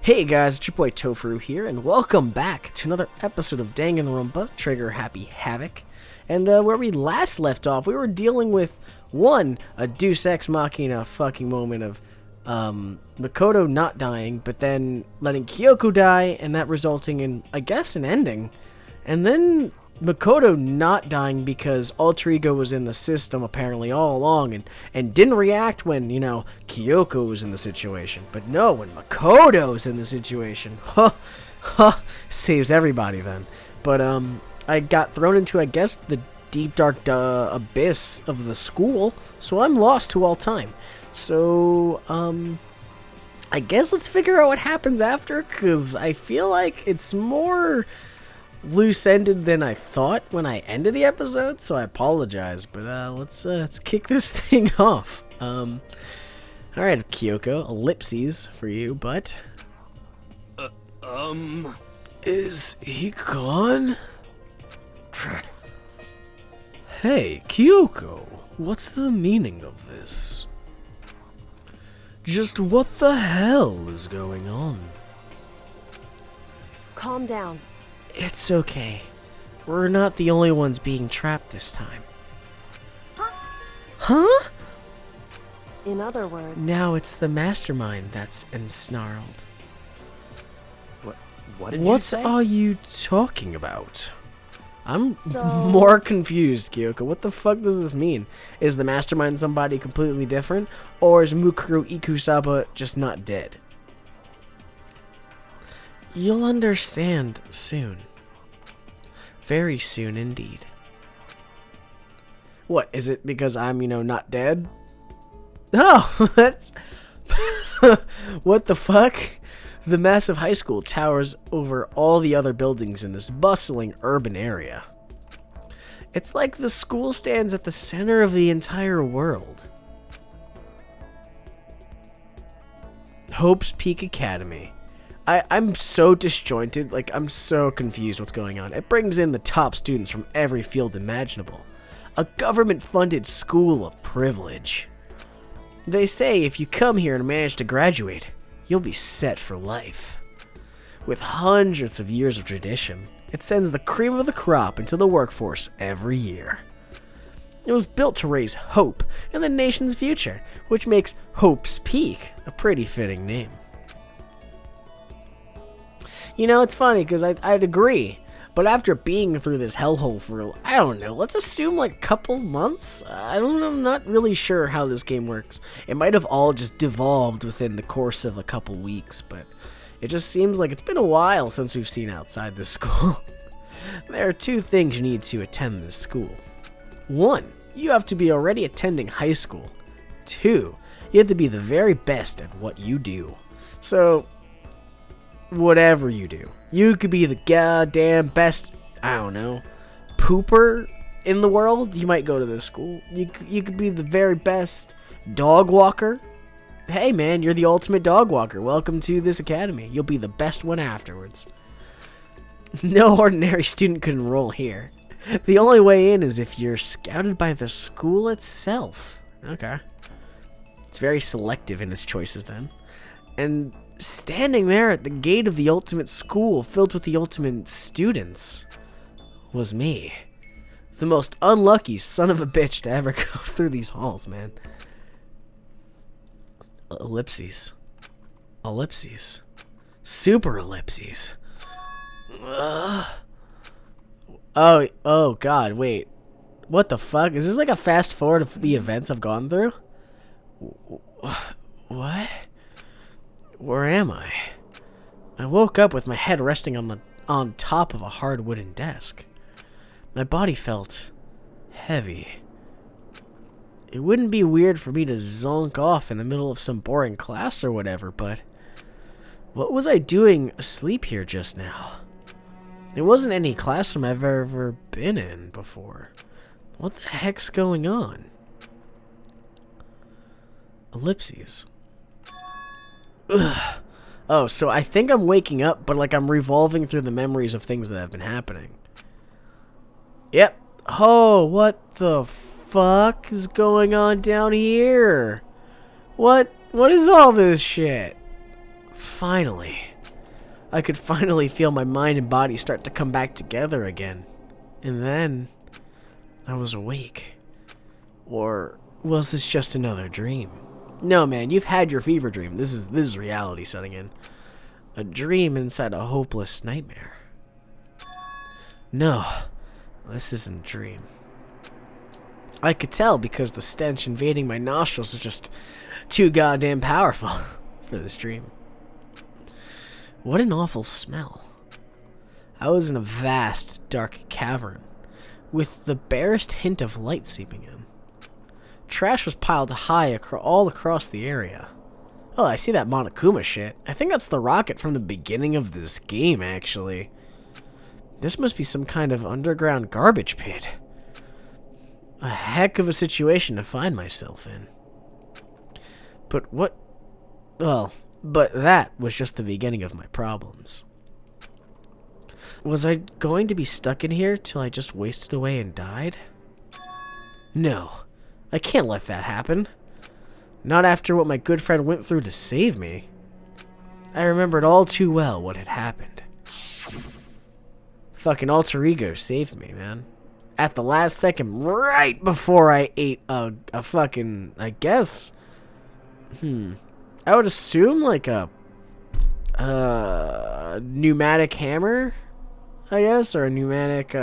Hey guys, it's your boy Tofuru here, and welcome back to another episode of Danganronpa, Trigger Happy Havoc. And where we last left off, we were dealing with, a Deus Ex Machina fucking moment of Makoto not dying, but then letting Kyoko die, and that resulting in, I guess, an ending. And then Makoto not dying because Alter Ego was in the system apparently all along and didn't react when, Kyoko was in the situation. But no, when Makoto's in the situation, saves everybody then. But I got thrown into, I guess, the deep dark abyss of the school, so I'm lost to all time. So, I guess let's figure out what happens after, because I feel like it's more loose-ended than I thought when I ended the episode, so I apologize, but let's kick this thing off. Alright, Kyoko, ellipses for you, but is he gone? Hey, Kyoko, what's the meaning of this? Just what the hell is going on? Calm down. It's okay. We're not the only ones being trapped this time. Huh? In other words... Now it's the mastermind that's ensnarled. What did you say? What are you talking about? I'm So- more confused, Kyoko. What the fuck does this mean? Is the mastermind somebody completely different? Or is Mukuro Ikusaba just not dead? You'll understand soon. Very soon indeed. What, is it because I'm, not dead? Oh, that's... What the fuck? The massive high school towers over all the other buildings in this bustling urban area. It's like the school stands at the center of the entire world. Hope's Peak Academy. I'm so disjointed, I'm so confused what's going on. It brings in the top students from every field imaginable. A government-funded school of privilege. They say if you come here and manage to graduate, you'll be set for life. With hundreds of years of tradition, it sends the cream of the crop into the workforce every year. It was built to raise hope in the nation's future, which makes Hope's Peak a pretty fitting name. It's funny, because I'd agree, but after being through this hellhole for, I don't know, let's assume a couple months? I don't know, I'm not really sure how this game works. It might have all just devolved within the course of a couple weeks, but it just seems like it's been a while since we've seen outside this school. There are two things you need to attend this school. 1, you have to be already attending high school. 2, you have to be the very best at what you do. So, whatever you do. You could be the goddamn best, I don't know, pooper in the world. You might go to this school. You could be the very best dog walker. Hey man, you're the ultimate dog walker. Welcome to this academy. You'll be the best one afterwards. No ordinary student could enroll here. The only way in is if you're scouted by the school itself. Okay. It's very selective in its choices then. And standing there at the gate of the ultimate school filled with the ultimate students was me. The most unlucky son of a bitch to ever go through these halls, man. Ellipses. Ellipses. Super ellipses. Oh god, wait. What the fuck? Is this like a fast forward of the events I've gone through? What? Where am I? I woke up with my head resting on top of a hard wooden desk. My body felt heavy. It wouldn't be weird for me to zonk off in the middle of some boring class or whatever, but what was I doing asleep here just now? It wasn't any classroom I've ever been in before. What the heck's going on? Ellipses. Ugh. Oh, so I think I'm waking up, but I'm revolving through the memories of things that have been happening. Yep. Oh, what the fuck is going on down here? What is all this shit? Finally. I could finally feel my mind and body start to come back together again. And then I was awake. Or was this just another dream? No, man, you've had your fever dream. This is reality setting in. A dream inside a hopeless nightmare. No, this isn't a dream. I could tell because the stench invading my nostrils was just too goddamn powerful for this dream. What an awful smell. I was in a vast, dark cavern with the barest hint of light seeping in. Trash was piled high all across the area. Oh, I see that Monokuma shit. I think that's the rocket from the beginning of this game, actually. This must be some kind of underground garbage pit. A heck of a situation to find myself in. But what... Well, but that was just the beginning of my problems. Was I going to be stuck in here till I just wasted away and died? No. I can't let that happen. Not after what my good friend went through to save me. I remembered all too well what had happened. Fucking alter ego saved me, man. At the last second, right before I ate a fucking, I guess. I would assume like a pneumatic hammer, I guess, or a pneumatic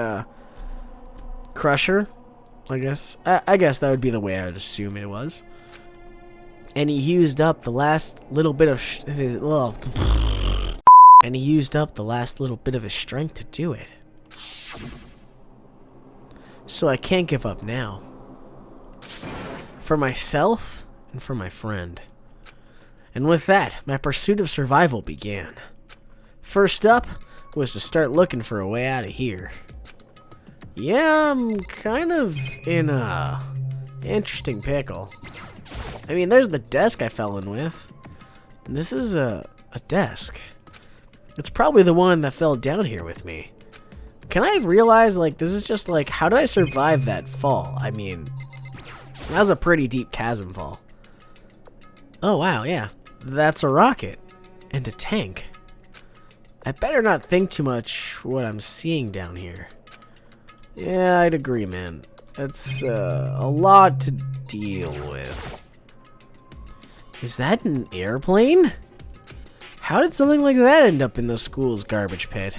crusher, I guess. I guess that would be the way I would assume it was. And he used up the last little bit of his strength to do it. So I can't give up now. For myself and for my friend. And with that, my pursuit of survival began. First up was to start looking for a way out of here. Yeah, I'm kind of in a interesting pickle. I mean, there's the desk I fell in with. And this is a desk. It's probably the one that fell down here with me. Can I realize, like, this is just, like, how did I survive that fall? I mean, that was a pretty deep chasm fall. Oh, wow, yeah. That's a rocket. And a tank. I better not think too much what I'm seeing down here. Yeah, I'd agree, man. It's a lot to deal with. Is that an airplane? How did something like that end up in the school's garbage pit?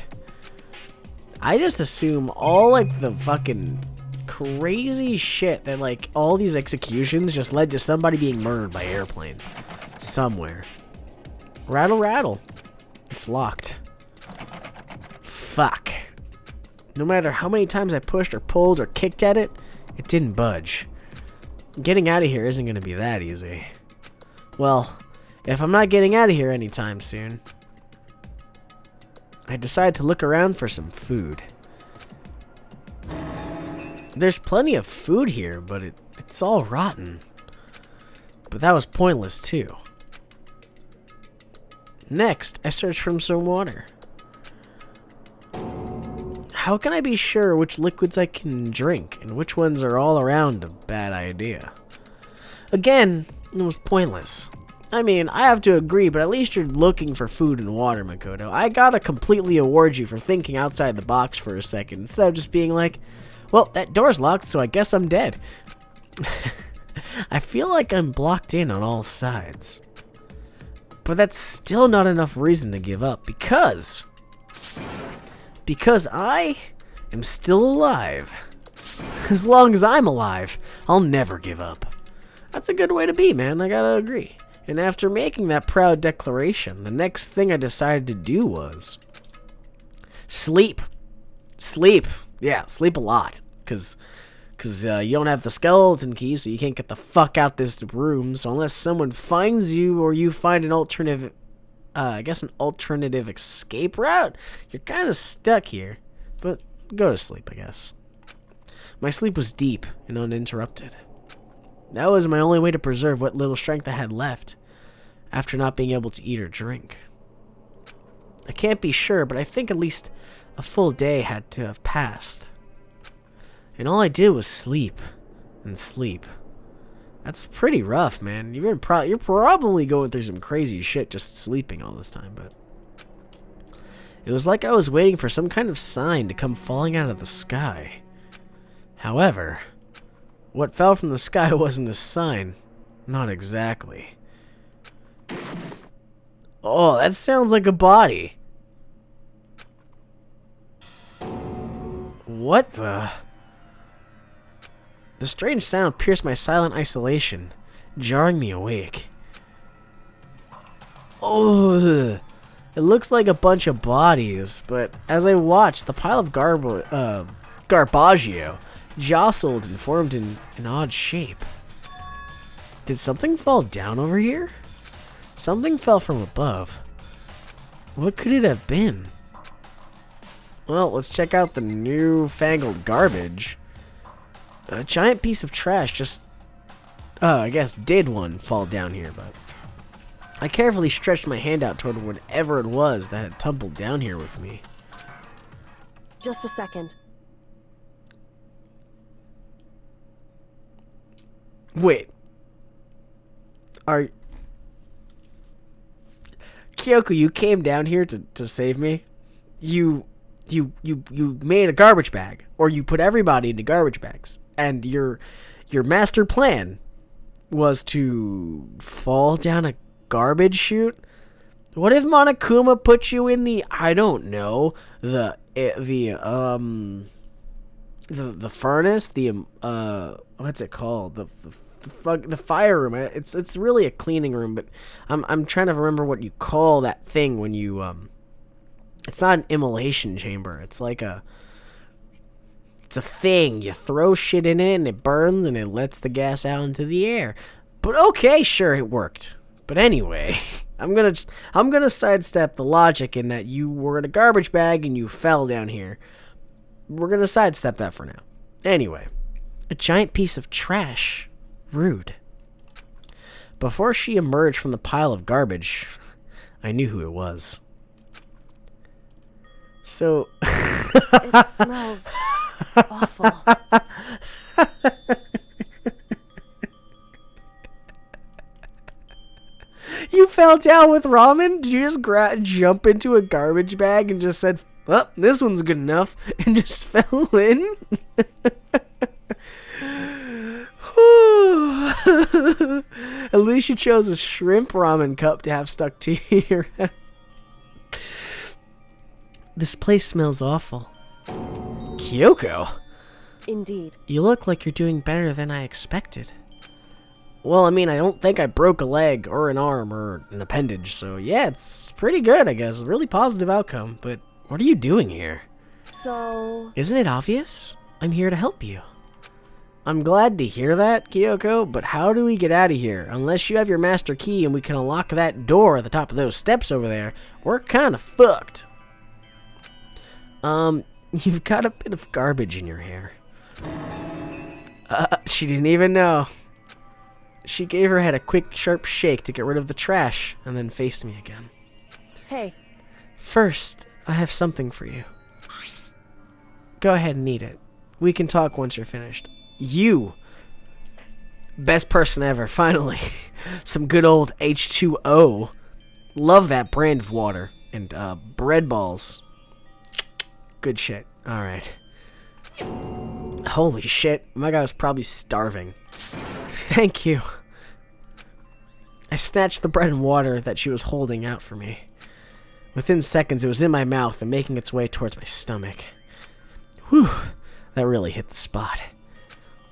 I just assume all, like, the fucking crazy shit that, like, all these executions just led to somebody being murdered by airplane. Somewhere. Rattle, rattle. It's locked. Fuck. No matter how many times I pushed or pulled or kicked at it, it didn't budge. Getting out of here isn't going to be that easy. Well, if I'm not getting out of here anytime soon, I decided to look around for some food. There's plenty of food here, but it's all rotten. But that was pointless too. Next, I searched for some water. How can I be sure which liquids I can drink and which ones are all around a bad idea? Again, it was pointless. I mean, I have to agree, but at least you're looking for food and water, Makoto. I gotta completely award you for thinking outside the box for a second, instead of just being like, well, that door's locked, so I guess I'm dead. I feel like I'm blocked in on all sides. But that's still not enough reason to give up, because I am still alive. As long as I'm alive, I'll never give up. That's a good way to be, man, I gotta agree. And after making that proud declaration, the next thing I decided to do was sleep. Sleep. Yeah, sleep a lot. Because you don't have the skeleton key, so you can't get the fuck out this room. So unless someone finds you or you find an alternative, an alternative escape route, you're kind of stuck here. But go to sleep, I guess. My sleep was deep and uninterrupted. That was my only way to preserve what little strength I had left after not being able to eat or drink. I can't be sure, but I think at least a full day had to have passed. And all I did was sleep and sleep. That's pretty rough, man. You're probably going through some crazy shit just sleeping all this time, but It was like I was waiting for some kind of sign to come falling out of the sky. However, what fell from the sky wasn't a sign. Not exactly. Oh, that sounds like a body. What the? The strange sound pierced my silent isolation, jarring me awake. Oh, it looks like a bunch of bodies, but as I watched, the pile of garbaggio jostled and formed in an odd shape. Did something fall down over here? Something fell from above. What could it have been? Well, let's check out the newfangled garbage. A giant piece of trash just, I guess did one fall down here, but I carefully stretched my hand out toward whatever it was that had tumbled down here with me. Just a second. Wait. Kyoko, you came down here to save me? You made a garbage bag, or you put everybody into garbage bags, and your master plan was to fall down a garbage chute? What if Monokuma put you in the, I don't know, the furnace, what's it called? The fire room. It's really a cleaning room, but I'm trying to remember what you call that thing when you it's not an immolation chamber. It's like it's a thing. You throw shit in it and it burns and it lets the gas out into the air. But okay, sure, it worked. But anyway, I'm gonna sidestep the logic in that you were in a garbage bag and you fell down here. We're gonna sidestep that for now. Anyway, a giant piece of trash. Rude. Before she emerged from the pile of garbage, I knew who it was. So It smells awful. You fell down with ramen? Did you just jump into a garbage bag and just said, "Well, this one's good enough," and just fell in? At least you chose a shrimp ramen cup to have stuck to your head. This place smells awful. Kyoko, Indeed. you look like you're doing better than I expected. Well, I mean, I don't think I broke a leg or an arm or an appendage, so yeah, it's pretty good, I guess. A really positive outcome, but what are you doing here? So... Isn't it obvious? I'm here to help you. I'm glad to hear that, Kyoko, but how do we get out of here? Unless you have your master key and we can unlock that door at the top of those steps over there, we're kind of fucked. You've got a bit of garbage in your hair. She didn't even know. She gave her head a quick, sharp shake to get rid of the trash, and then faced me again. Hey. First, I have something for you. Go ahead and eat it. We can talk once you're finished. You! Best person ever, finally. Some good old H2O. Love that brand of water. And, bread balls. Good shit. Alright. Holy shit. My guy was probably starving. Thank you. I snatched the bread and water that she was holding out for me. Within seconds, it was in my mouth and making its way towards my stomach. Whew. That really hit the spot.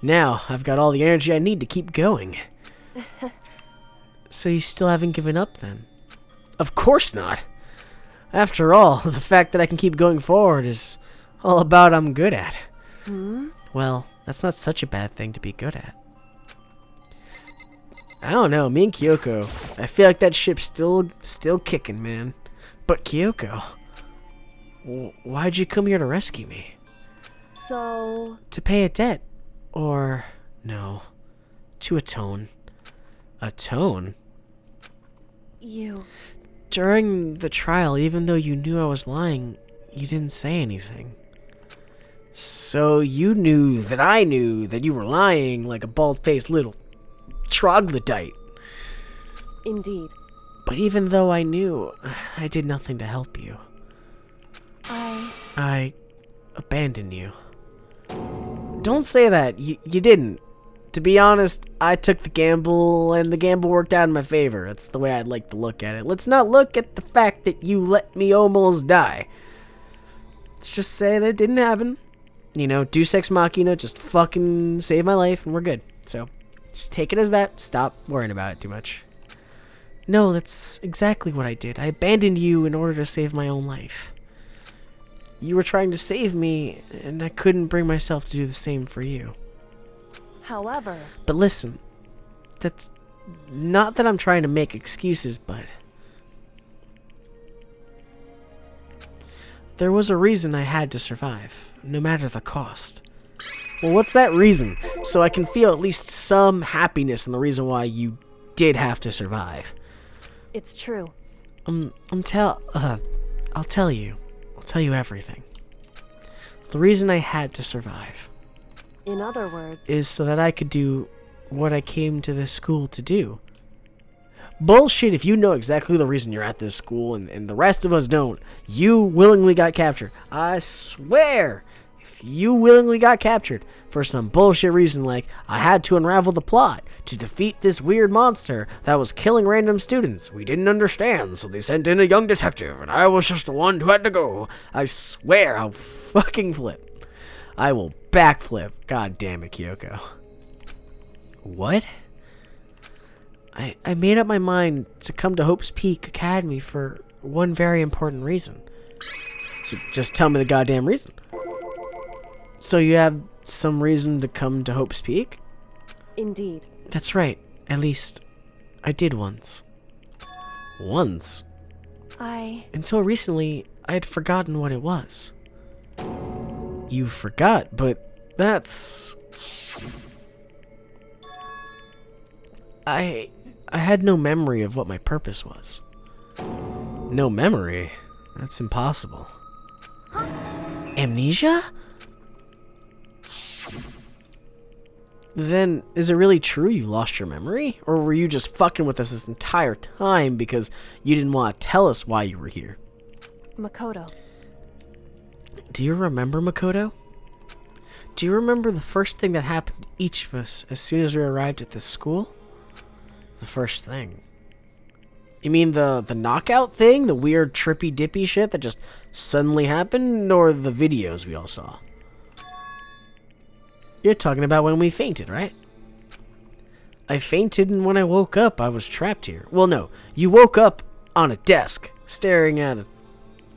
Now, I've got all the energy I need to keep going. So you still haven't given up, then? Of course not. After all, the fact that I can keep going forward is all about I'm good at. Well, that's not such a bad thing to be good at. I don't know, me and Kyoko, I feel like that ship's still kicking, man. But Kyoko, why'd you come here to rescue me? So... To pay a debt. Or, no, to atone. Atone? You... During the trial, even though you knew I was lying, you didn't say anything. So you knew that I knew that you were lying like a bald-faced little troglodyte. Indeed. But even though I knew, I did nothing to help you. I abandoned you. Don't say that. You didn't. To be honest, I took the gamble, and the gamble worked out in my favor. That's the way I'd like to look at it. Let's not look at the fact that you let me almost die. Let's just say that it didn't happen. You know, Deus Ex Machina just fucking saved my life, and we're good. So, just take it as that. Stop worrying about it too much. No, that's exactly what I did. I abandoned you in order to save my own life. You were trying to save me, and I couldn't bring myself to do the same for you. However... But listen, that's not that I'm trying to make excuses, but there was a reason I had to survive, no matter the cost. Well, what's that reason? So I can feel at least some happiness in the reason why you did have to survive. It's true. I'll tell you. I'll tell you everything. The reason I had to survive... In other words... is so that I could do what I came to this school to do. Bullshit if you know exactly the reason you're at this school and the rest of us don't. You willingly got captured. I swear, if you willingly got captured for some bullshit reason like I had to unravel the plot to defeat this weird monster that was killing random students. We didn't understand, so they sent in a young detective and I was just the one who had to go. I swear I'll fucking flip. I will backflip. God damn it, Kyoko. What? I made up my mind to come to Hope's Peak Academy for one very important reason. So just tell me the goddamn reason. So you have some reason to come to Hope's Peak? Indeed. That's right. At least, I did once. Once? Until recently, I had forgotten what it was. You forgot, but that's... I had no memory of what my purpose was. No memory? That's impossible. Amnesia? Then, is it really true you lost your memory? Or were you just fucking with us this entire time because you didn't want to tell us why you were here? Makoto. Do you remember Makoto? Do you remember the first thing that happened to each of us as soon as we arrived at this school? The first thing. You mean the knockout thing? The weird trippy dippy shit that just suddenly happened? Or the videos we all saw? You're talking about when we fainted, right? I fainted, and when I woke up, I was trapped here. Well, no. You woke up on a desk, staring at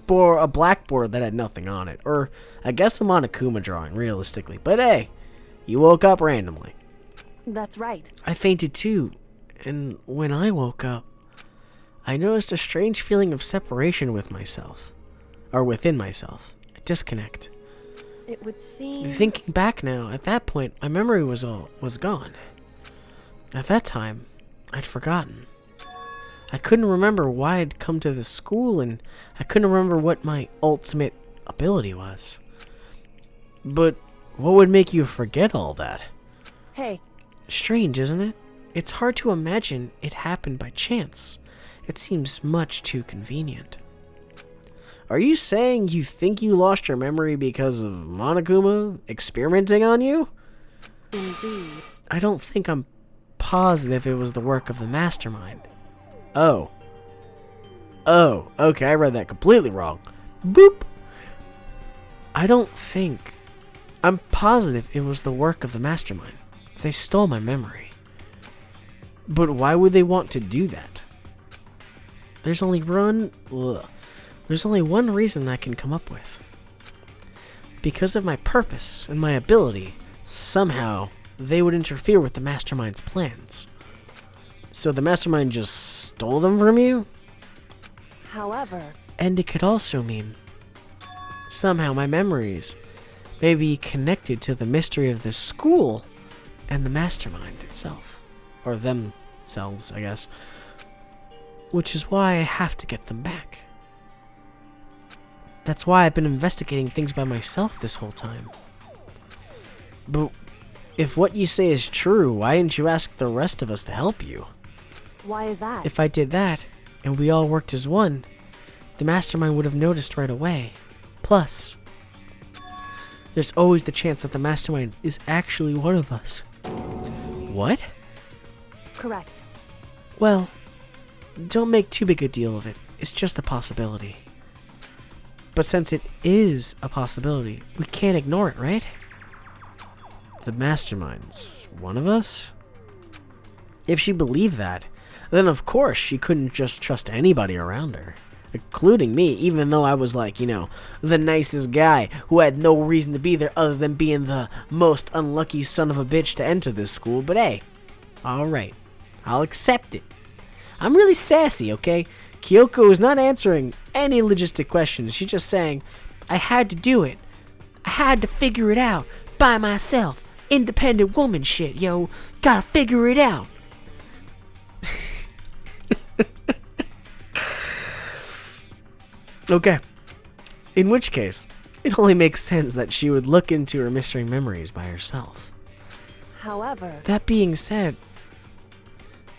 a blackboard that had nothing on it. Or, I guess a Monokuma drawing, realistically. But hey, you woke up randomly. That's right. I fainted too, and when I woke up, I noticed a strange feeling of separation with myself. Or within myself. A disconnect. It would seem... Thinking back now, at that point, my memory was gone. At that time, I'd forgotten. I couldn't remember why I'd come to this school, and I couldn't remember what my ultimate ability was. But what would make you forget all that? Hey. Strange, isn't it? It's hard to imagine it happened by chance. It seems much too convenient. Are you saying you think you lost your memory because of Monokuma experimenting on you? Indeed. I don't think I'm positive it was the work of the mastermind. Oh, okay, I read that completely wrong. Boop. I'm positive it was the work of the mastermind. They stole my memory. But why would they want to do that? There's only one reason I can come up with. Because of my purpose and my ability, somehow they would interfere with the mastermind's plans. So the mastermind just stole them from you? However... And it could also mean somehow my memories may be connected to the mystery of this school and the mastermind itself. Or themselves, I guess. Which is why I have to get them back. That's why I've been investigating things by myself this whole time. But if what you say is true, why didn't you ask the rest of us to help you? Why is that? If I did that, and we all worked as one, the mastermind would have noticed right away. Plus, there's always the chance that the mastermind is actually one of us. What? Correct. Well, don't make too big a deal of it. It's just a possibility. But since it is a possibility, we can't ignore it, right? The mastermind's one of us? If she believed that, then of course she couldn't just trust anybody around her, including me, even though I was like, the nicest guy who had no reason to be there other than being the most unlucky son of a bitch to enter this school. But hey, alright, I'll accept it. I'm really sassy, okay? Kyoko is not answering any logistic questions. She's just saying, I had to do it. I had to figure it out by myself. Independent woman shit, yo. Gotta figure it out. Okay. In which case, it only makes sense that she would look into her missing memories by herself. However, That being said,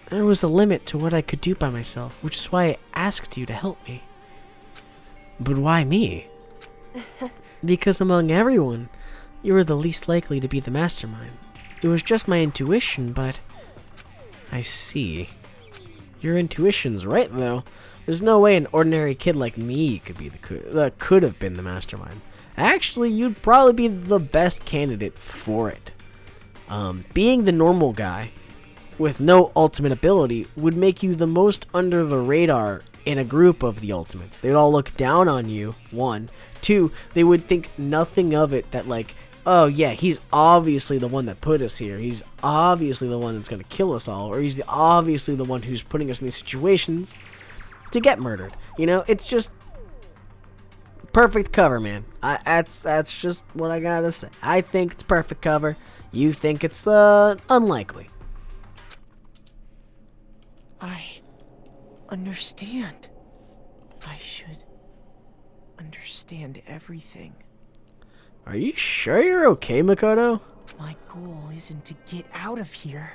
there was a limit to what I could do by myself, which is why I asked you to help me. But why me? Because among everyone, you were the least likely to be the mastermind. It was just my intuition, but... I see. Your intuition's right, though. There's no way an ordinary kid like me could have been the mastermind. Actually, you'd probably be the best candidate for it. Being the normal guy with no ultimate ability would make you the most under the radar in a group of the ultimates. They'd all look down on you, 1. 2, they would think nothing of it, that like, oh yeah, he's obviously the one that put us here. He's obviously the one that's going to kill us all. Or he's obviously the one who's putting us in these situations to get murdered. It's just perfect cover, man. That's just what I gotta say. I think it's perfect cover. You think it's unlikely. I understand. I should understand everything. Are you sure you're okay, Makoto? My goal isn't to get out of here.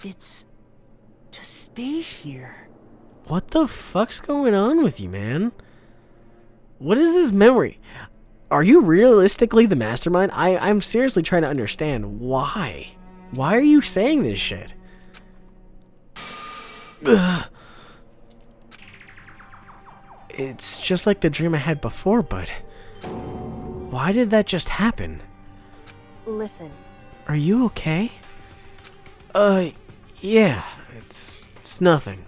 It's to stay here. What the fuck's going on with you, man? What is this memory? Are you realistically the mastermind? I'm seriously trying to understand why. Why are you saying this shit? Ugh. It's just like the dream I had before, but why did that just happen? listen. Are you okay? Yeah, it's nothing.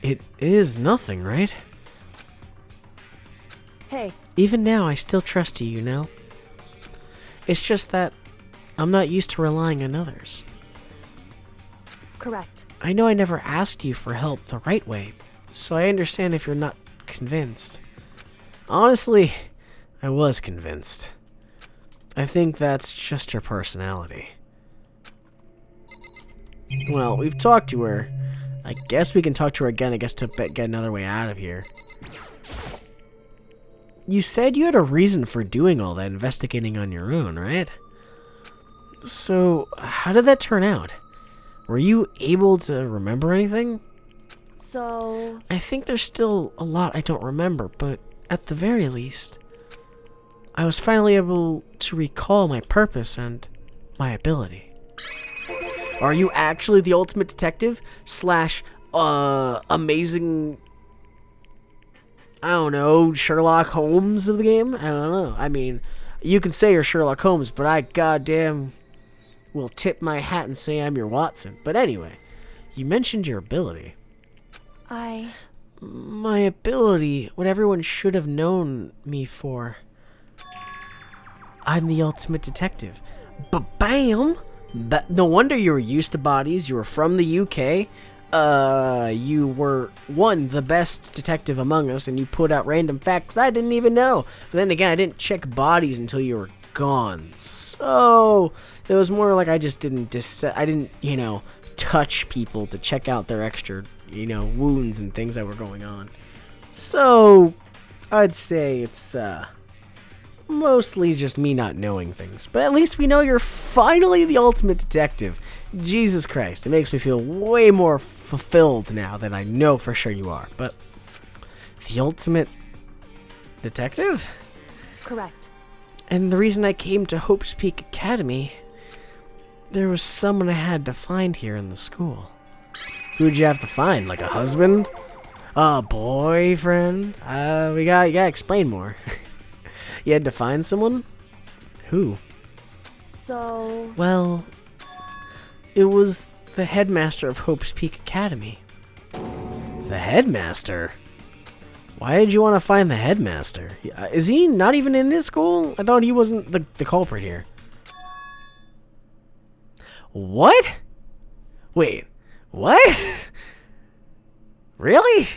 It is nothing, right? Hey, Even now, I still trust you, you know? It's just that I'm not used to relying on others. correct. I know I never asked you for help the right way, so I understand if you're not convinced. Honestly, I was convinced. I think that's just her personality. Well, we've talked to her. I guess we can talk to her again, to get another way out of here. You said you had a reason for doing all that investigating on your own, right? So, how did that turn out? Were you able to remember anything? So, I think there's still a lot I don't remember, but at the very least, I was finally able to recall my purpose and my ability. Are you actually the ultimate detective / amazing, I don't know, Sherlock Holmes of the game? I don't know. I mean, you can say you're Sherlock Holmes, but I goddamn will tip my hat and say I'm your Watson. But anyway, you mentioned your ability. My ability, what everyone should have known me for. I'm the ultimate detective. But bam! No wonder you were used to bodies. You were from the UK. You were, the best detective among us, and you put out random facts I didn't even know. But then again, I didn't check bodies until you were gone. So, it was more like I just didn't, touch people to check out their extra, wounds and things that were going on. So, I'd say it's, mostly just me not knowing things. But at least we know you're finally the ultimate detective. Jesus Christ, it makes me feel way more fulfilled now that I know for sure you are. But the ultimate detective? Correct. And the reason I came to Hope's Peak Academy, there was someone I had to find here in the school. Who'd you have to find? Like a husband? A boyfriend? You gotta explain more. You had to find someone? Who? So... Well, it was the headmaster of Hope's Peak Academy. The headmaster? Why did you want to find the headmaster? Is he not even in this school? I thought he wasn't the culprit here. What? Wait, what? Really?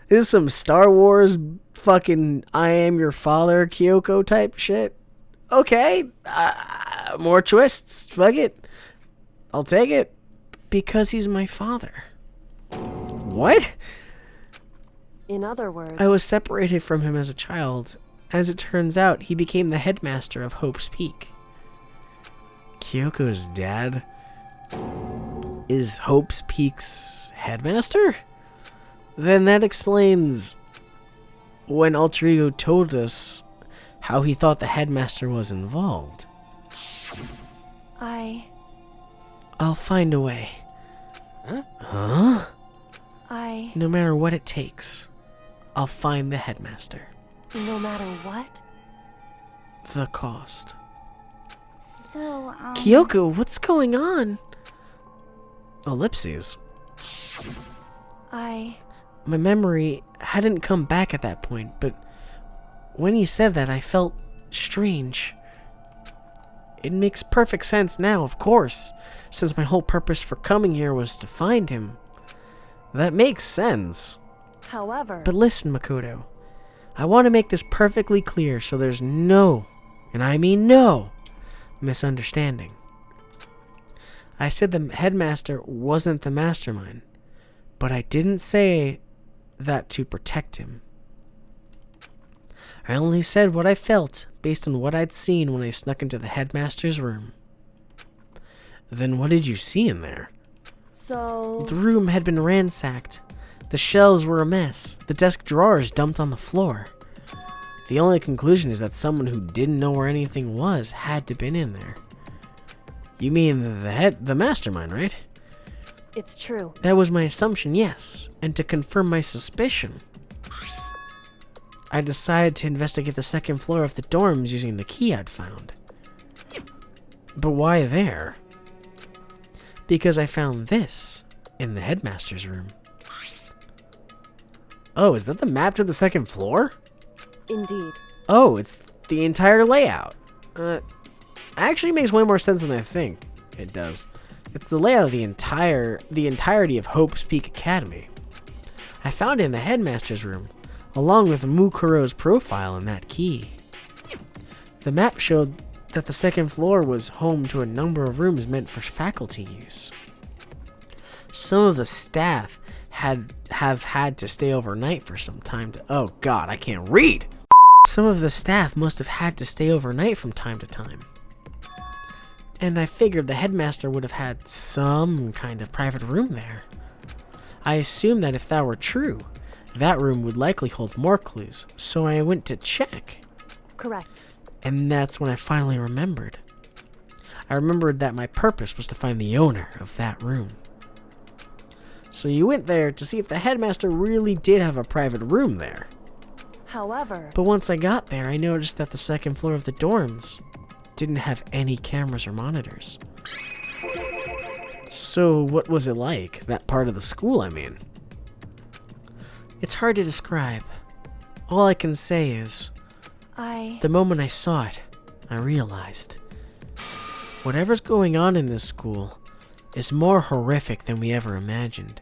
This is some Star Wars fucking I am your father Kyoko type shit? Okay, more twists, fuck it. I'll take it. Because he's my father. What? In other words... I was separated from him as a child. As it turns out, he became the headmaster of Hope's Peak. Kyoko's dad is Hope's Peak's headmaster? Then that explains when Alter Ego told us how he thought the headmaster was involved. I'll find a way. Huh? No matter what it takes, I'll find the headmaster. No matter what? The cost. So, Kyoko, what's going on? Ellipses. My memory hadn't come back at that point, but when he said that, I felt strange. It makes perfect sense now, of course, since my whole purpose for coming here was to find him. That makes sense. However... But listen, Makoto. I want to make this perfectly clear so there's no, and I mean no, misunderstanding. I said the headmaster wasn't the mastermind, but I didn't say that to protect him. I only said what I felt based on what I'd seen when I snuck into the headmaster's room. Then what did you see in there? So... The room had been ransacked. The shelves were a mess. The desk drawers dumped on the floor. The only conclusion is that someone who didn't know where anything was had to been in there. You mean the mastermind, right? It's true. That was my assumption, yes. And to confirm my suspicion, I decided to investigate the second floor of the dorms using the key I'd found. But why there? Because I found this in the headmaster's room. Oh, is that the map to the second floor? Indeed. Oh, it's the entire layout. Actually makes way more sense than I think it does. It's the layout of the entirety of Hope's Peak Academy. I found it in the headmaster's room, along with Mukuro's profile and that key. The map showed that the second floor was home to a number of rooms meant for faculty use. Some of the staff have had to stay overnight for some time to... Oh god, I can't read! Some of the staff must have had to stay overnight from time to time. And I figured the headmaster would have had some kind of private room there. I assumed that if that were true, that room would likely hold more clues, so I went to check. Correct. And that's when I finally remembered. I remembered that my purpose was to find the owner of that room. So you went there to see if the headmaster really did have a private room there. However... But once I got there, I noticed that the second floor of the dorms didn't have any cameras or monitors. So what was it like? That part of the school, I mean. It's hard to describe. All I can say is, the moment I saw it, I realized whatever's going on in this school is more horrific than we ever imagined.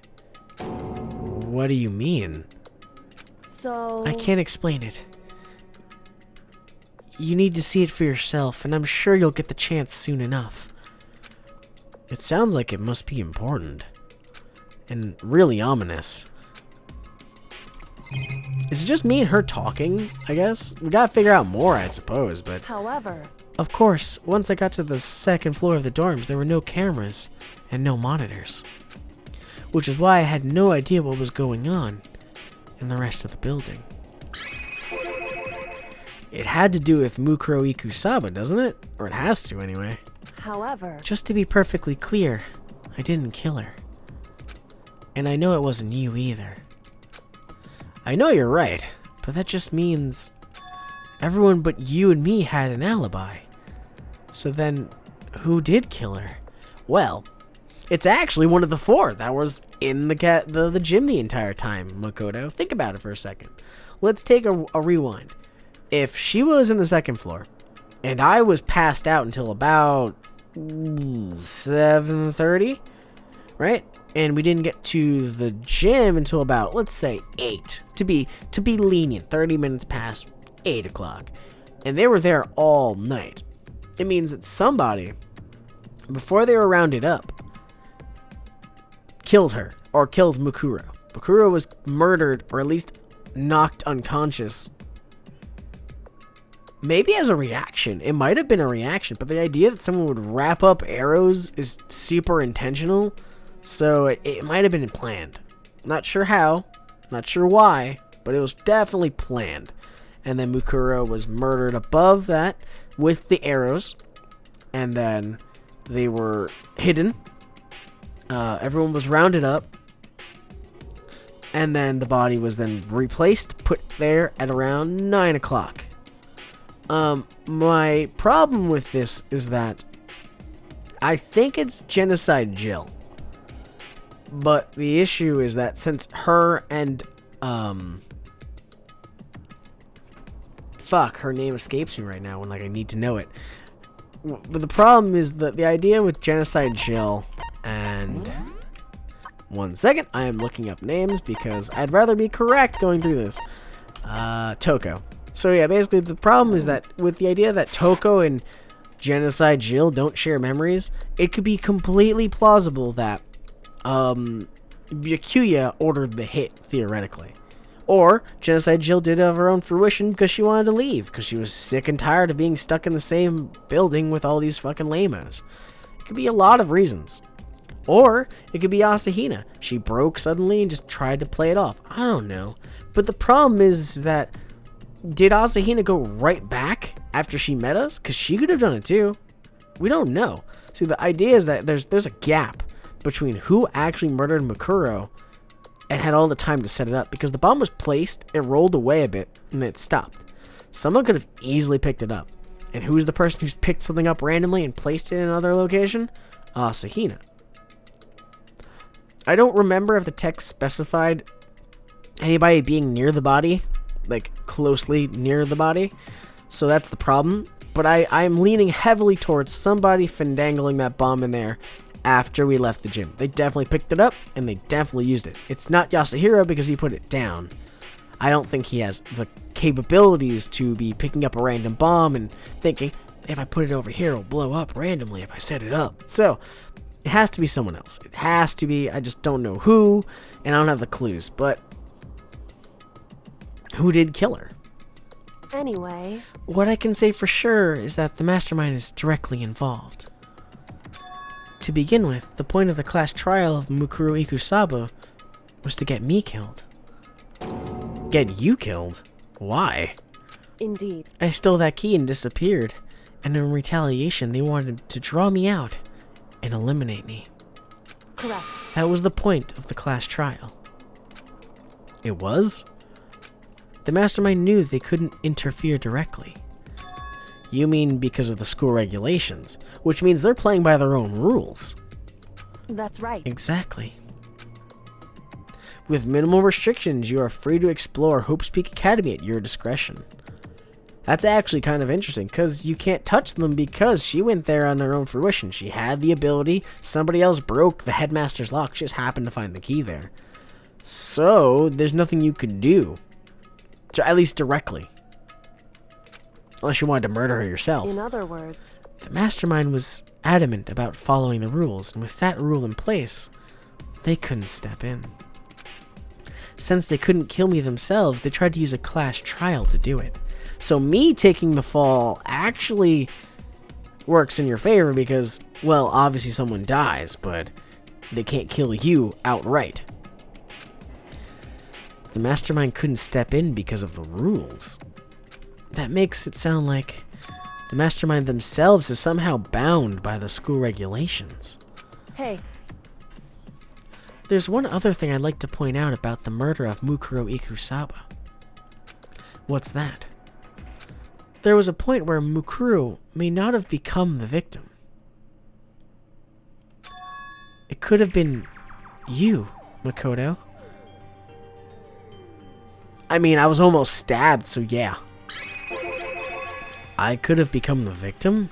What do you mean? So... I can't explain it. You need to see it for yourself, and I'm sure you'll get the chance soon enough. It sounds like it must be important. And really ominous. Is it just me and her talking, I guess? We gotta figure out more, I suppose, but... However... Of course, once I got to the second floor of the dorms, there were no cameras and no monitors. Which is why I had no idea what was going on in the rest of the building. It had to do with Mukuro Ikusaba, doesn't it? Or it has to, anyway. However, Just to be perfectly clear, I didn't kill her. And I know it wasn't you either. I know you're right, but that just means everyone but you and me had an alibi. So then, who did kill her? Well, it's actually one of the 4 that was in the gym the entire time, Makoto. Think about it for a second. Let's take a rewind. If she was in the 2nd floor, and I was passed out until about 7:30, right? And we didn't get to the gym until about, let's say, 8. To be lenient, 30 minutes past 8 o'clock. And they were there all night. It means that somebody, before they were rounded up, killed her, or killed Mukuro. Mukuro was murdered, or at least knocked unconscious. Maybe as a reaction. It might have been a reaction, but the idea that someone would wrap up arrows is super intentional, so it might have been planned. Not sure how, not sure why, but it was definitely planned. And then Mukuro was murdered above that with the arrows, and then they were hidden. Everyone was rounded up, and then the body was then replaced, put there at around 9 o'clock. My problem with this is that I think it's Genocide Jill. But the issue is that since her and, fuck, her name escapes me right now when, like, I need to know it. But the problem is that the idea with Genocide Jill and... One second, I am looking up names because I'd rather be correct going through this. Toko. So yeah, basically the problem is that with the idea that Toko and Genocide Jill don't share memories, it could be completely plausible that Byakuya ordered the hit, theoretically. Or Genocide Jill did it of her own fruition because she wanted to leave, because she was sick and tired of being stuck in the same building with all these fucking lamos. It could be a lot of reasons. Or it could be Asahina. She broke suddenly and just tried to play it off. I don't know. But the problem is that did Asahina go right back after she met us? Because she could have done it too. We don't know. See, the idea is that there's a gap between who actually murdered Mukuro and had all the time to set it up. Because the bomb was placed, it rolled away a bit, and it stopped. Someone could have easily picked it up. And who's the person who's picked something up randomly and placed it in another location? Asahina. I don't remember if the text specified anybody being near the body. Like, closely near the body. So that's the problem. But I'm leaning heavily towards somebody findangling that bomb in there after we left the gym. They definitely picked it up, and they definitely used it. It's not Yasuhiro because he put it down. I don't think he has the capabilities to be picking up a random bomb and thinking, if I put it over here, it'll blow up randomly if I set it up. So, it has to be someone else. It has to be. I just don't know who, and I don't have the clues. But who did kill her? anyway, What I can say for sure is that the mastermind is directly involved. To begin with, the point of the class trial of Mukuro Ikusaba was to get me killed. Get you killed? Why? indeed. I stole that key and disappeared, and in retaliation they wanted to draw me out and eliminate me. Correct. That was the point of the class trial. It was? The mastermind knew they couldn't interfere directly. You mean because of the school regulations, which means they're playing by their own rules. That's right. Exactly. With minimal restrictions, you are free to explore Hope's Peak Academy at your discretion. That's actually kind of interesting, because you can't touch them because she went there on her own fruition. She had the ability, somebody else broke the headmaster's lock, she just happened to find the key there. So, there's nothing you could do. At least directly. Unless you wanted to murder her yourself. In other words, The mastermind was adamant about following the rules, and with that rule in place, they couldn't step in. Since they couldn't kill me themselves, they tried to use a class trial to do it. So me taking the fall actually works in your favor because, well, obviously someone dies, but they can't kill you outright. The mastermind couldn't step in because of the rules. that makes it sound like the mastermind themselves is somehow bound by the school regulations. Hey, There's one other thing I'd like to point out about the murder of Mukuro Ikusawa. What's that? There was a point where Mukuro may not have become the victim. It could have been you, Makoto. I mean, I was almost stabbed, so yeah. I could have become the victim?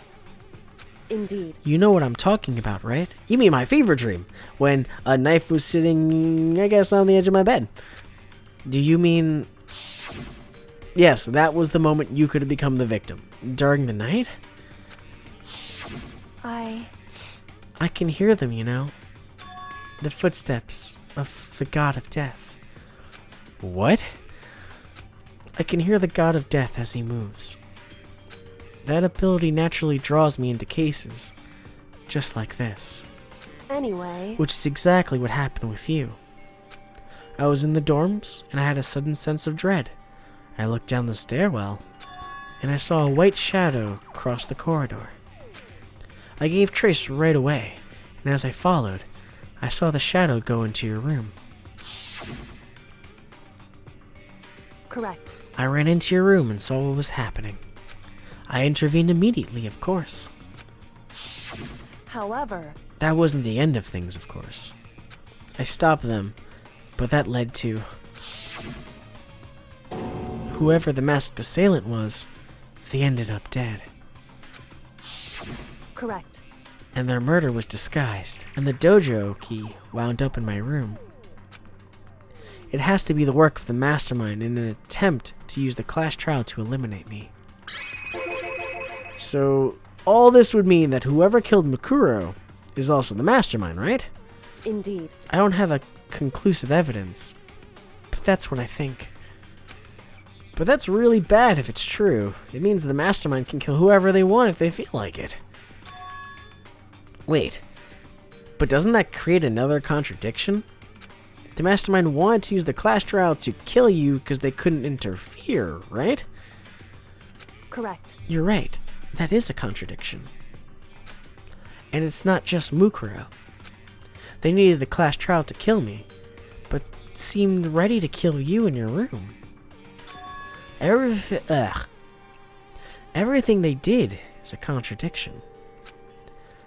indeed. You know what I'm talking about, right? You mean my fever dream, when a knife was sitting, I guess, on the edge of my bed. Do you mean... Yes, that was the moment you could have become the victim. During the night? I can hear them, you know. The footsteps of the god of death. What? I can hear the god of death as he moves. That ability naturally draws me into cases, just like this. Anyway, Which is exactly what happened with you. I was in the dorms, and I had a sudden sense of dread. I looked down the stairwell, and I saw a white shadow cross the corridor. I gave chase right away, and as I followed, I saw the shadow go into your room. correct. I ran into your room and saw what was happening. I intervened immediately, of course. However, That wasn't the end of things, of course. I stopped them, but that led to... Whoever the masked assailant was, they ended up dead. correct. And their murder was disguised, and the dojo key wound up in my room. It has to be the work of the mastermind in an attempt to use the class trial to eliminate me. So, all this would mean that whoever killed Mukuro is also the mastermind, right? Indeed. I don't have a conclusive evidence, but that's what I think. But that's really bad if it's true. It means the mastermind can kill whoever they want if they feel like it. Wait, but doesn't that create another contradiction? The mastermind wanted to use the class trial to kill you because they couldn't interfere, right? Correct. You're right. That is a contradiction. And it's not just Mukuro. They needed the class trial to kill me, but seemed ready to kill you in your room. Everything they did is a contradiction.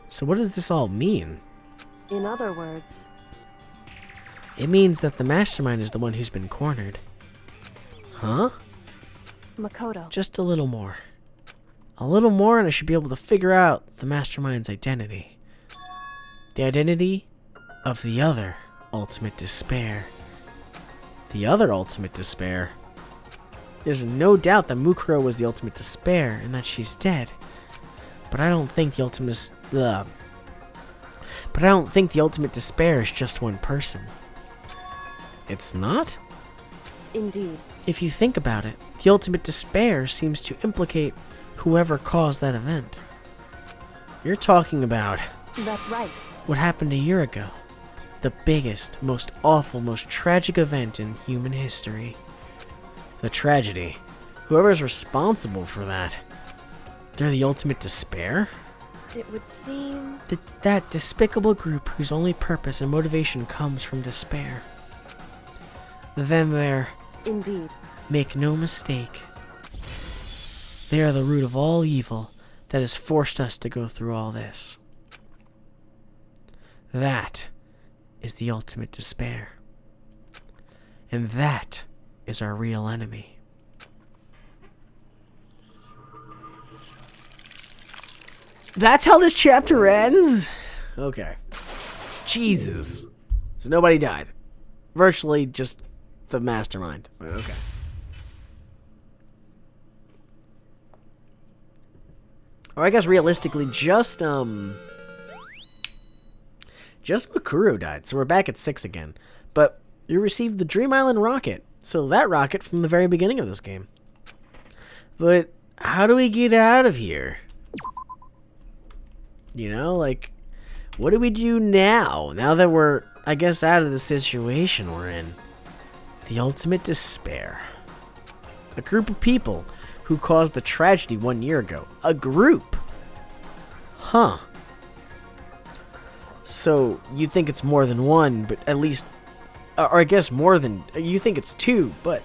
So what does this all mean? In other words, It means that the mastermind is the one who's been cornered. Huh? Makoto. Just a little more. A little more and I should be able to figure out the mastermind's identity. The identity of the other ultimate despair. The other ultimate despair? There's no doubt that Mukuro was the ultimate despair and that she's dead. But I don't think the ultimate despair is just one person. It's not? Indeed. If you think about it, the ultimate despair seems to implicate whoever caused that event. You're talking about That's right. what happened a year ago. The biggest, most awful, most tragic event in human history. The tragedy. Whoever's responsible for that, they're the ultimate despair? It would seem That despicable group whose only purpose and motivation comes from despair. Then there, indeed. make no mistake, they are the root of all evil that has forced us to go through all this. That is the ultimate despair. And that is our real enemy. That's how this chapter ends? Okay. Jesus. So nobody died. Virtually just the mastermind. But okay. Or I guess realistically, just Mukuro died, so we're back at 6 again. But you received the Dream Island rocket, so that rocket from the very beginning of this game. But how do we get out of here? You know, like, what do we do now? Now that we're, I guess, out of the situation we're in. The ultimate despair. A group of people who caused the tragedy 1 year ago. A group. Huh. So, you think it's more than one, but at least... or I guess more than... You think it's two, but...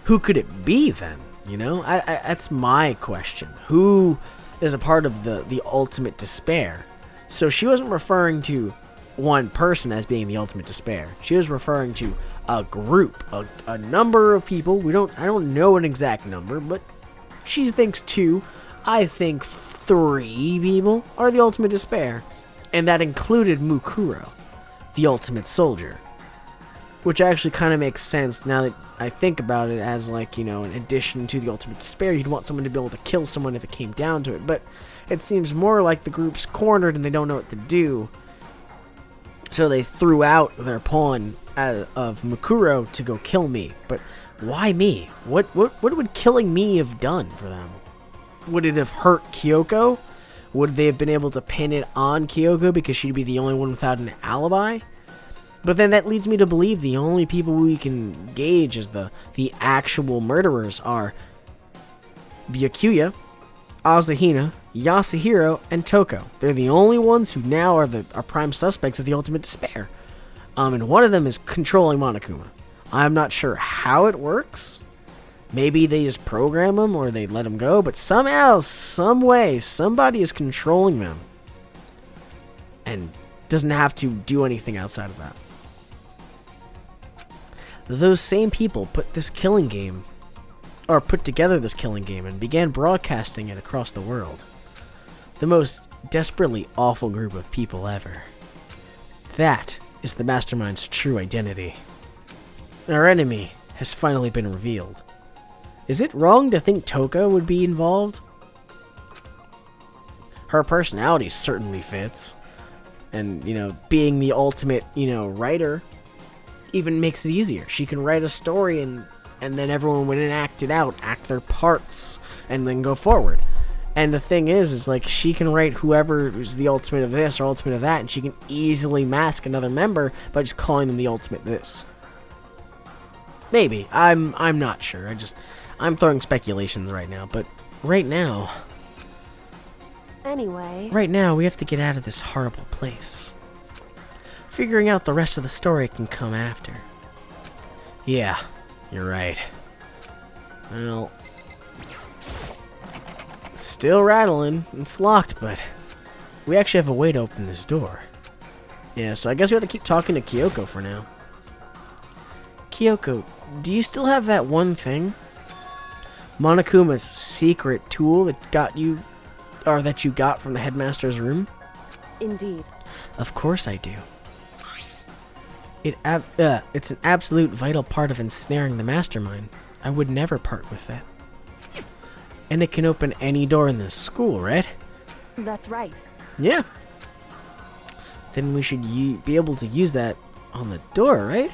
Who could it be, then? You know? That's my question. Who is a part of the ultimate despair? So, she wasn't referring to one person as being the ultimate despair. She was referring to a group, a number of people. I don't know an exact number, but she thinks two. I think 3 people are the ultimate despair, and that included Mukuro, the ultimate soldier, which actually kind of makes sense now that I think about it, as like, you know, in addition to the ultimate despair, you'd want someone to be able to kill someone if it came down to it, but it seems more like the group's cornered and they don't know what to do. So they threw out their pawn of Mukuro to go kill me. But why me? What would killing me have done for them? Would it have hurt Kyoko? Would they have been able to pin it on Kyoko because she'd be the only one without an alibi? But then that leads me to believe the only people we can gauge as the actual murderers are Byakuya, Asahina, Yasuhiro, and Toko. They're the only ones who now are prime suspects of the ultimate despair. And one of them is controlling Monokuma. I'm not sure how it works. Maybe they just program them or they let them go, but somehow, some way, somebody is controlling them. And doesn't have to do anything outside of that. Those same people put together this killing game and began broadcasting it across the world. The most desperately awful group of people ever. That is the mastermind's true identity. Our enemy has finally been revealed. Is it wrong to think Toko would be involved? Her personality certainly fits. And, you know, being the ultimate, you know, writer even makes it easier. She can write a story and then everyone would act it out, act their parts, and then go forward. And the thing is like she can write whoever is the ultimate of this or ultimate of that, and she can easily mask another member by just calling them the ultimate this. Maybe. I'm not sure. I'm throwing speculations right now, but right now we have to get out of this horrible place. Figuring out the rest of the story can come after. Yeah, you're right. Well, it's still rattling. It's locked, but we actually have a way to open this door. Yeah, so I guess we have to keep talking to Kyoko for now. Kyoko, do you still have that one thing? Monokuma's secret tool that you got from the headmaster's room? Indeed. Of course I do. It's an absolute vital part of ensnaring the mastermind. I would never part with that. And it can open any door in this school, right? That's right. Yeah. Then we should be able to use that on the door, right?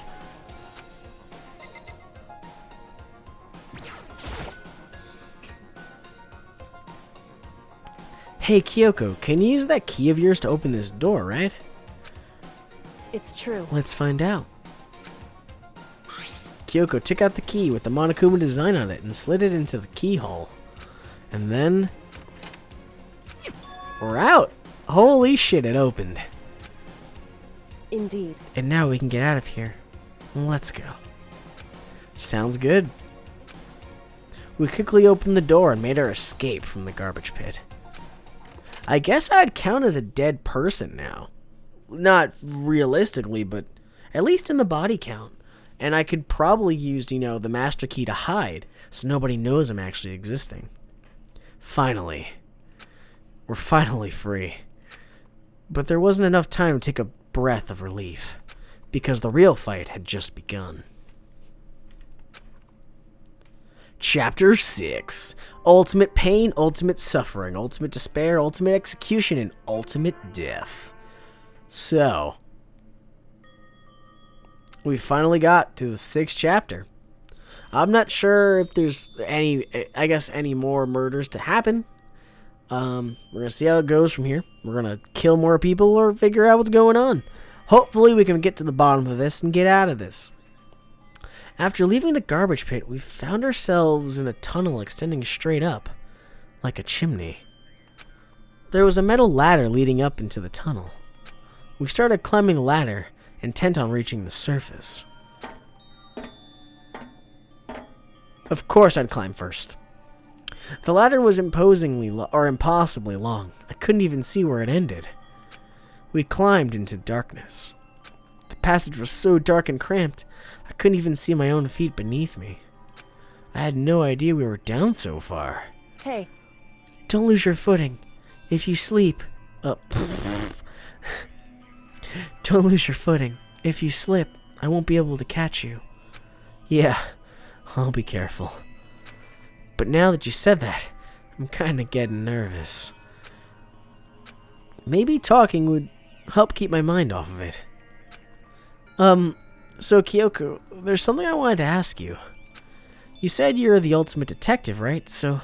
Hey Kyoko, can you use that key of yours to open this door, right? It's true. Let's find out. Kyoko took out the key with the Monokuma design on it and slid it into the keyhole. And then... we're out! Holy shit, it opened. Indeed. And now we can get out of here. Let's go. Sounds good. We quickly opened the door and made our escape from the garbage pit. I guess I'd count as a dead person now. Not realistically, but at least in the body count. And I could probably use, you know, the master key to hide, so nobody knows I'm actually existing. Finally. We're finally free. But there wasn't enough time to take a breath of relief, because the real fight had just begun. Chapter 6. Ultimate pain, ultimate suffering, ultimate despair, ultimate execution, and ultimate death. So, we finally got to the 6th chapter. I'm not sure if there's any more murders to happen. We're gonna see how it goes from here. We're gonna kill more people or figure out what's going on. Hopefully we can get to the bottom of this and get out of this. After leaving the garbage pit, we found ourselves in a tunnel extending straight up, like a chimney. There was a metal ladder leading up into the tunnel. We started climbing the ladder, intent on reaching the surface. Of course I'd climb first. The ladder was imposingly impossibly long. I couldn't even see where it ended. We climbed into darkness. The passage was so dark and cramped, I couldn't even see my own feet beneath me. I had no idea we were down so far. Hey, Don't lose your footing. If you sleep... Don't lose your footing. If you slip, I won't be able to catch you. Yeah, I'll be careful. But now that you said that, I'm kinda getting nervous. Maybe talking would help keep my mind off of it. So Kyoko, there's something I wanted to ask you. You said you're the ultimate detective, right? So,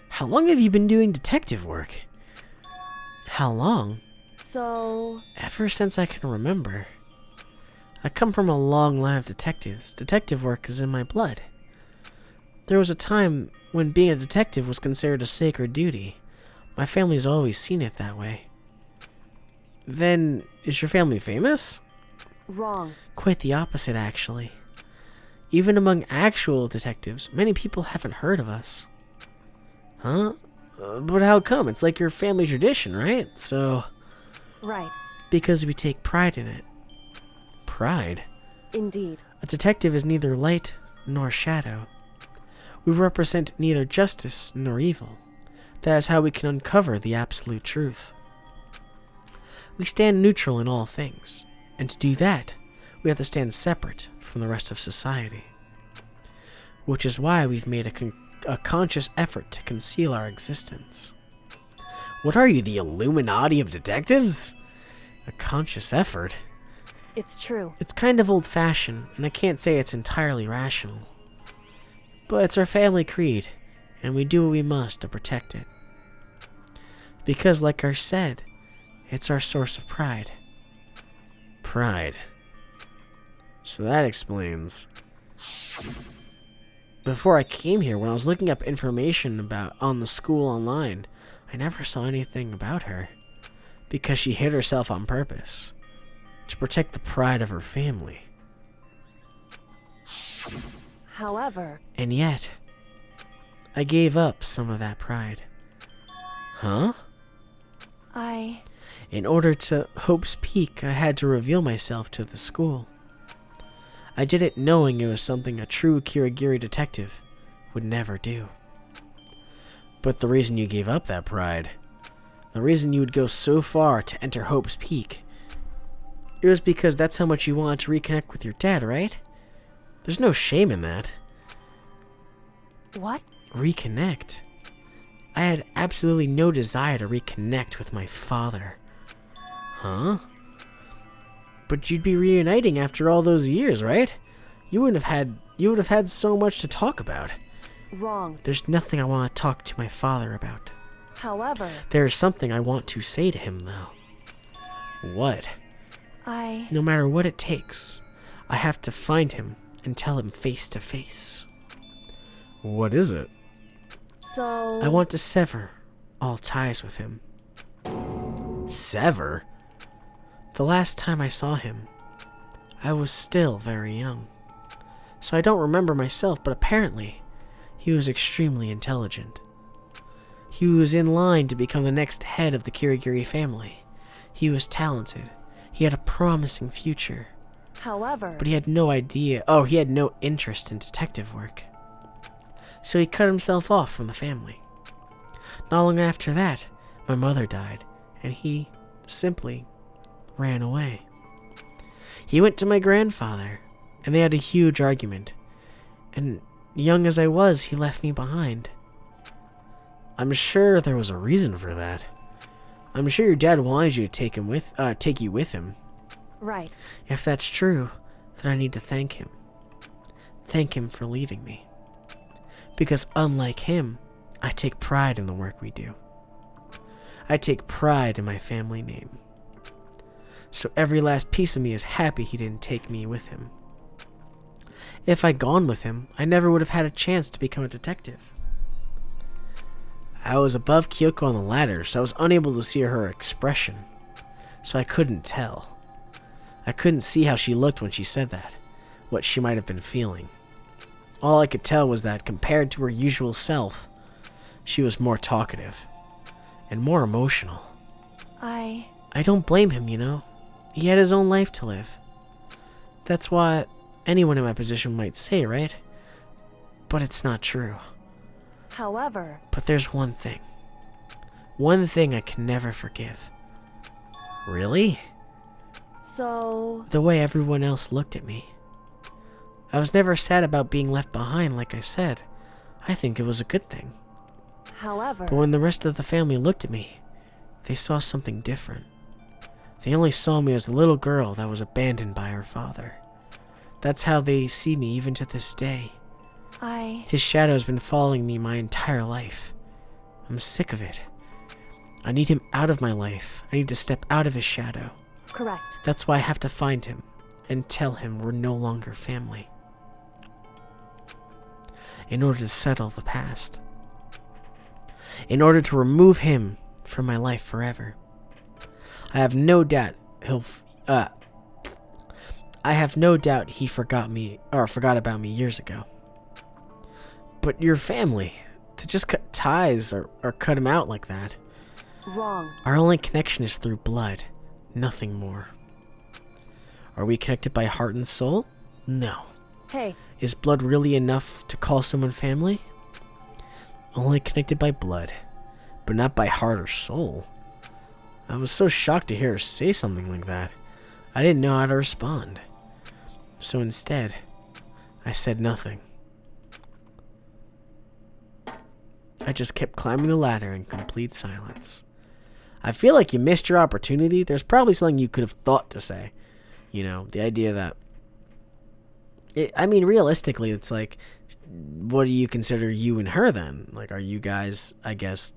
how long have you been doing detective work? How long? so... Ever since I can remember. I come from a long line of detectives. Detective work is in my blood. There was a time when being a detective was considered a sacred duty. My family's always seen it that way. Then, is your family famous? Wrong. Quite the opposite, actually. Even among actual detectives, many people haven't heard of us. Huh? But how come? It's like your family tradition, right? So... Right. Because we take pride in it. Pride? Indeed. A detective is neither light nor shadow. We represent neither justice nor evil. That is how we can uncover the absolute truth. We stand neutral in all things, and to do that, we have to stand separate from the rest of society. Which is why we've made a conscious effort to conceal our existence. What are you, the Illuminati of detectives? A conscious effort? It's true. It's kind of old-fashioned, and I can't say it's entirely rational. But it's our family creed, and we do what we must to protect it. Because, like I said, it's our source of pride. Pride. So that explains. Before I came here, when I was looking up information on the Skool online, I never saw anything about her. Because she hid herself on purpose. To protect the pride of her family. However... And yet, I gave up some of that pride. Huh? In order to Hope's Peak, I had to reveal myself to the school. I did it knowing it was something a true Kirigiri detective would never do. But the reason you gave up that pride, the reason you would go so far to enter Hope's Peak, it was because that's how much you wanted to reconnect with your dad, right? There's no shame in that. What? Reconnect? I had absolutely no desire to reconnect with my father. Huh? But you'd be reuniting after all those years, right? You would have had so much to talk about. Wrong. There's nothing I want to talk to my father about. However... There is something I want to say to him, though. What? No matter what it takes, I have to find him and tell him face to face. What is it? So... I want to sever all ties with him. Sever? The last time I saw him, I was still very young. So I don't remember myself, but apparently, he was extremely intelligent. He was in line to become the next head of the Kirigiri family. He was talented. He had a promising future. However... But he had no interest in detective work. So he cut himself off from the family. Not long after that, my mother died, and he simply ran away. He went to my grandfather, and they had a huge argument. And young as I was, he left me behind. I'm sure there was a reason for that. I'm sure your dad wanted you to take you with him. Right. If that's true, then I need to thank him. Thank him for leaving me. Because unlike him, I take pride in the work we do. I take pride in my family name. So every last piece of me is happy he didn't take me with him. If I'd gone with him, I never would have had a chance to become a detective. I was above Kyoko on the ladder, so I was unable to see her expression. So I couldn't tell. I couldn't see how she looked when she said that, what she might have been feeling. All I could tell was that, compared to her usual self, she was more talkative and more emotional. I don't blame him, you know. He had his own life to live. That's what anyone in my position might say, right? But it's not true. However... But there's one thing. One thing I can never forgive. Really? So... The way everyone else looked at me. I was never sad about being left behind, like I said. I think it was a good thing. However... But when the rest of the family looked at me, they saw something different. They only saw me as a little girl that was abandoned by her father. That's how they see me even to this day. His shadow has been following me my entire life. I'm sick of it. I need him out of my life. I need to step out of his shadow. Correct. That's why I have to find him and tell him we're no longer family. In order to settle the past. In order to remove him from my life forever. I have no doubt he forgot me or forgot about me years ago. But your family, to just cut ties or cut him out like that. Wrong. Our only connection is through blood, nothing more. Are we connected by heart and soul? No. Hey. Is blood really enough to call someone family? Only connected by blood, but not by heart or soul. I was so shocked to hear her say something like that. I didn't know how to respond. So instead, I said nothing. I just kept climbing the ladder in complete silence. I feel like you missed your opportunity. There's probably something you could have thought to say. You know, the idea that... realistically, it's like, what do you consider you and her then? Like, are you guys, I guess,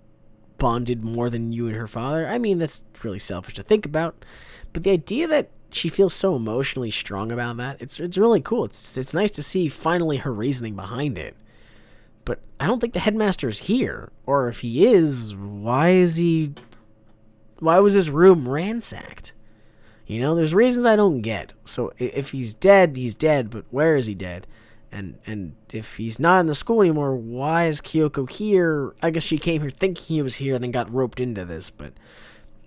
bonded more than you and her father? I mean, that's really selfish to think about. But the idea that she feels so emotionally strong about that, it's really cool. It's nice to see finally her reasoning behind it. But I don't think the headmaster's here. Or if he is, why was his room ransacked? You know, there's reasons I don't get. So if he's dead, he's dead, but where is he dead? And if he's not in the school anymore, why is Kyoko here? I guess she came here thinking he was here and then got roped into this, but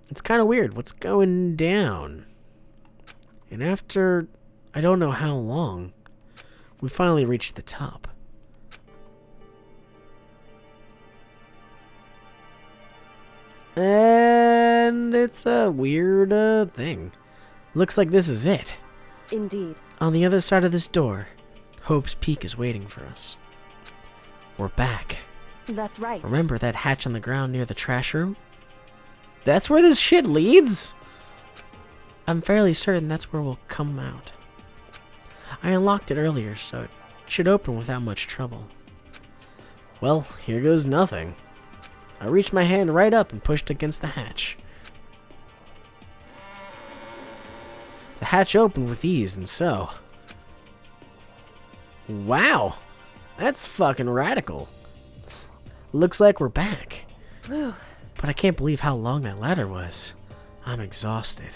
it's kind of weird. What's going down? And after, I don't know how long, we finally reached the top. And it's a weird thing. Looks like this is it. Indeed. On the other side of this door, Hope's Peak is waiting for us. We're back. That's right. Remember that hatch on the ground near the trash room? That's where this shit leads? I'm fairly certain that's where we'll come out. I unlocked it earlier, so it should open without much trouble. Well, here goes nothing. I reached my hand right up and pushed against the hatch. The hatch opened with ease, and so... Wow! That's fucking radical. Looks like we're back. Whew. But I can't believe how long that ladder was. I'm exhausted.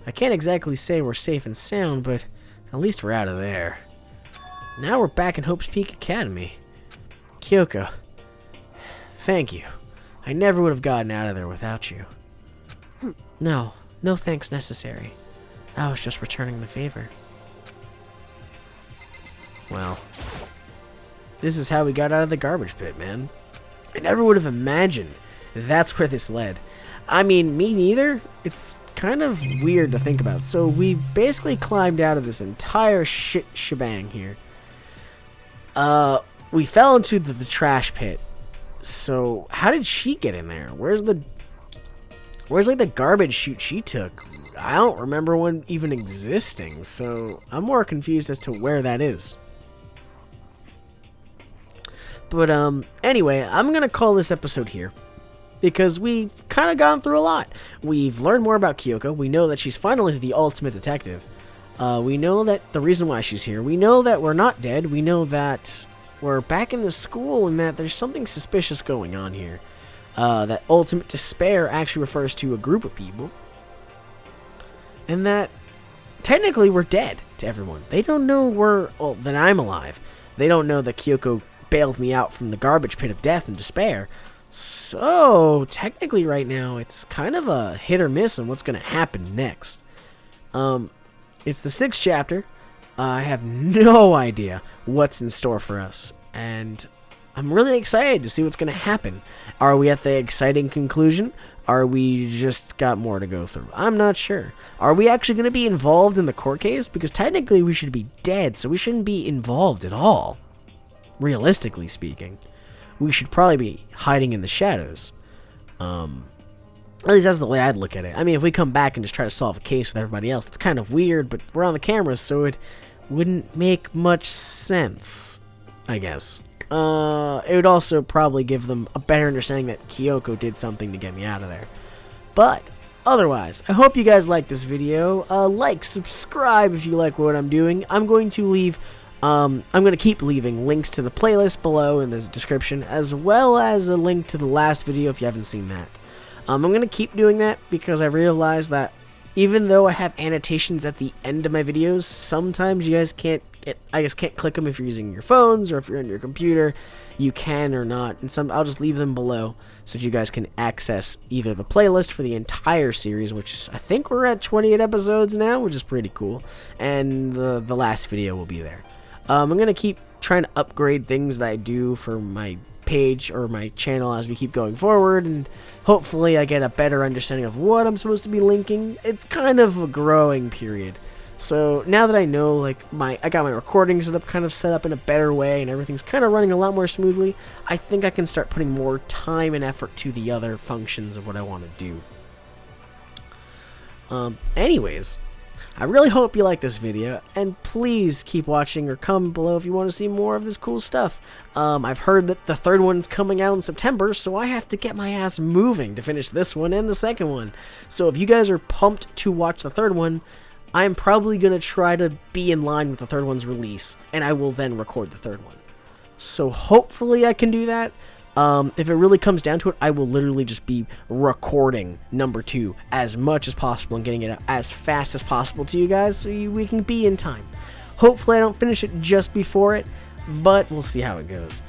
I can't exactly say we're safe and sound, but at least we're out of there. Now we're back in Hope's Peak Academy. Kyoko, thank you. I never would have gotten out of there without you. No thanks necessary. I was just returning the favor. Well, this is how we got out of the garbage pit, man. I never would have imagined that's where this led. I mean, me neither. It's kind of weird to think about. So we basically climbed out of this entire shit shebang here. We fell into the trash pit. So how did she get in there? Where's like the garbage chute she took? I don't remember one even existing. So I'm more confused as to where that is. But anyway, I'm gonna call this episode here. Because we've kind of gone through a lot. We've learned more about Kyoko. We know that she's finally the ultimate detective. We know that the reason why she's here. We know that we're not dead. We know that we're back in the school and that there's something suspicious going on here. That ultimate despair actually refers to a group of people. And that technically we're dead to everyone. They don't know that I'm alive. They don't know that Kyoko bailed me out from the garbage pit of death and despair. So, technically right now, it's kind of a hit or miss on what's going to happen next. It's the 6th chapter. I have no idea what's in store for us. And I'm really excited to see what's going to happen. Are we at the exciting conclusion? Are we just got more to go through? I'm not sure. Are we actually going to be involved in the court case? Because technically we should be dead, so we shouldn't be involved at all. Realistically speaking. We should probably be hiding in the shadows. At least that's the way I'd look at it. I mean, if we come back and just try to solve a case with everybody else, it's kind of weird, but we're on the cameras, so it wouldn't make much sense, I guess. It would also probably give them a better understanding that Kyoko did something to get me out of there. But otherwise, I hope you guys like this video. Like, subscribe if you like what I'm doing. I'm going to keep leaving links to the playlist below in the description, as well as a link to the last video if you haven't seen that. I'm going to keep doing that because I realize that even though I have annotations at the end of my videos, sometimes you guys can't click them if you're using your phones or if you're on your computer. You can or not, and I'll just leave them below so that you guys can access either the playlist for the entire series, which is, I think we're at 28 episodes now, which is pretty cool, and the last video will be there. I'm going to keep trying to upgrade things that I do for my page or my channel as we keep going forward, and hopefully I get a better understanding of what I'm supposed to be linking. It's kind of a growing period. So now that I know, like, I got my recording set up in a better way, and everything's kind of running a lot more smoothly, I think I can start putting more time and effort to the other functions of what I want to do. Anyways, I really hope you like this video, and please keep watching or comment below if you want to see more of this cool stuff. I've heard that the 3rd one's coming out in September, so I have to get my ass moving to finish this one and the 2nd one. So if you guys are pumped to watch the 3rd one, I'm probably going to try to be in line with the 3rd one's release, and I will then record the 3rd one. So hopefully I can do that. If it really comes down to it, I will literally just be recording number 2 as much as possible and getting it out as fast as possible to you guys so we can be in time. Hopefully I don't finish it just before it, but we'll see how it goes.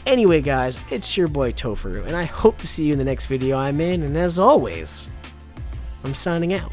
Anyway, guys, it's your boy Tofuru, and I hope to see you in the next video I'm in, and as always, I'm signing out.